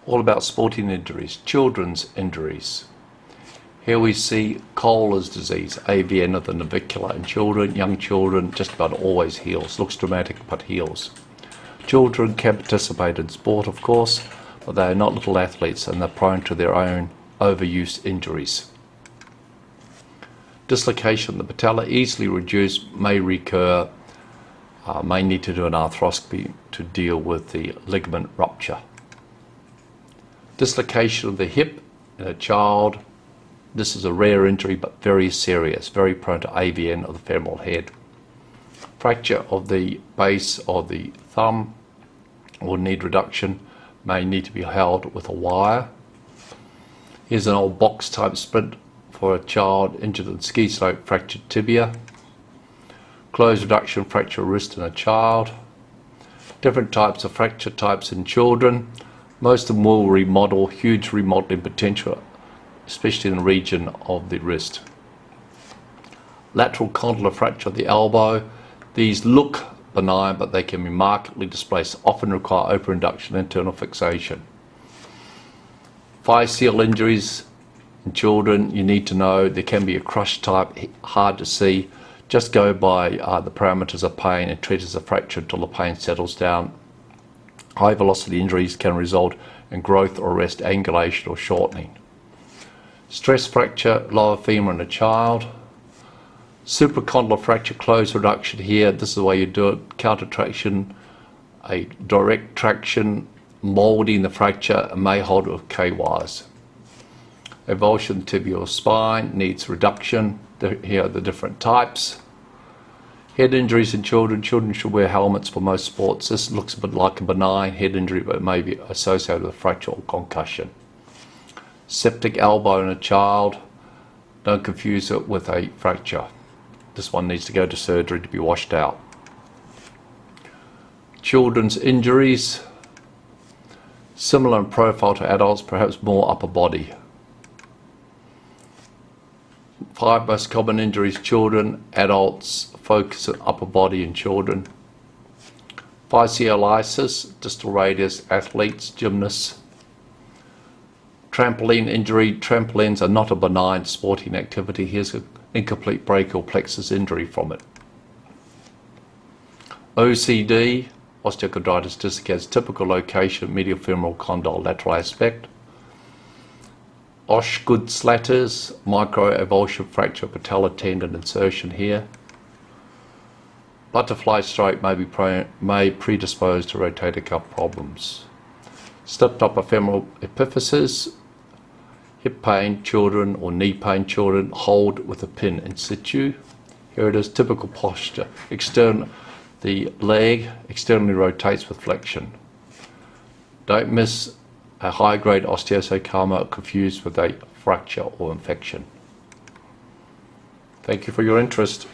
all about sporting injuries, children's injuries. Here we see Kohler's disease, AVN of the navicular in children. Young children just about always heals. Looks dramatic but heals. Children can participate in sport, of course, but they are not little athletes and they're prone to their own overuse injuries. Dislocation of the patella, easily reduced, may recur, may need to do an arthroscopy to deal with the ligament rupture. Dislocation of the hip in a child. This is a rare injury but very serious, very prone to AVN of the femoral head. Fracture of the base of the thumb or need reduction, may need to be held with a wire. Here's an old box type splint for a child injured in ski slope, fractured tibia. Closed reduction, fracture wrist in a child. Different types of fracture types in children. Most of them will remodel, huge remodeling potential, especially in the region of the wrist. Lateral condylar fracture of the elbow. These look benign, but they can be markedly displaced, often require open reduction and internal fixation. Physeal injuries in children, you need to know there can be a crush type, hard to see. Just go by the parameters of pain and treat as a fracture until the pain settles down. High velocity injuries can result in growth or arrest, angulation or shortening. Stress fracture, lower femur in a child. Supracondylar fracture, closed reduction here. This is the way you do it. Counter traction, a direct traction, molding the fracture, and may hold it with K-wires. Avulsion tibial spine needs reduction. Here are the different types. Head injuries in children. Children should wear helmets for most sports. This looks a bit like a benign head injury, but it may be associated with fracture or concussion. Septic elbow in a child. Don't confuse it with a fracture. This one needs to go to surgery to be washed out. Children's injuries. Similar in profile to adults, perhaps more upper body. 5 most common injuries, children, adults, focus on upper body in children. Fasciolitis, distal radius, athletes, gymnasts. Trampoline injury. Trampolines are not a benign sporting activity. Here's an incomplete brachial plexus injury from it. OCD, osteochondritis dissecans, typical location, medial femoral condyle lateral aspect. Osgood-Schlatters, microavulsion fracture, patella tendon insertion here. Butterfly stroke may predispose to rotator cuff problems. Slipped upper femoral epiphysis, hip pain, children, or knee pain, children, hold with a pin in situ. Here it is, typical posture. The leg externally rotates with flexion. Don't miss a high-grade osteosarcoma confused with a fracture or infection. Thank you for your interest.